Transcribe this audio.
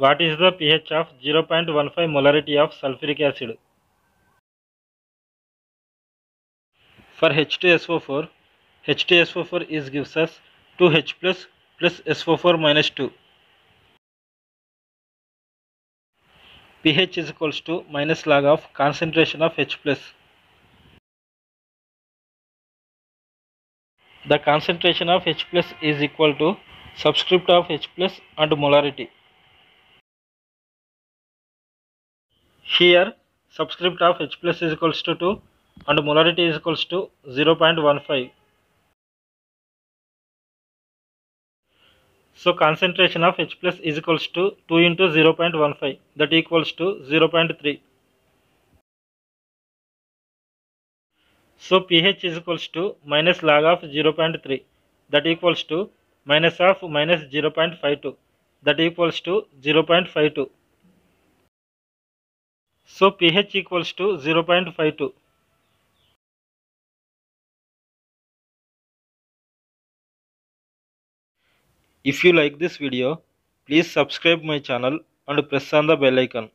What is the pH of 0.15 molarity of sulfuric acid? For H2SO4, H2SO4 gives us 2H plus SO4 minus 2. pH is equals to minus log of concentration of H plus. The concentration of H plus is equal to subscript of H plus and molarity. Here subscript of H plus is equals to 2 and molarity is equals to 0.15. So concentration of H plus is equals to 2 into 0.15, that equals to 0.3. So pH is equals to minus log of 0.3, that equals to minus of minus 0.52, that equals to 0.52. So pH equals to 0.52. If you like this video, please subscribe my channel and press on the bell icon.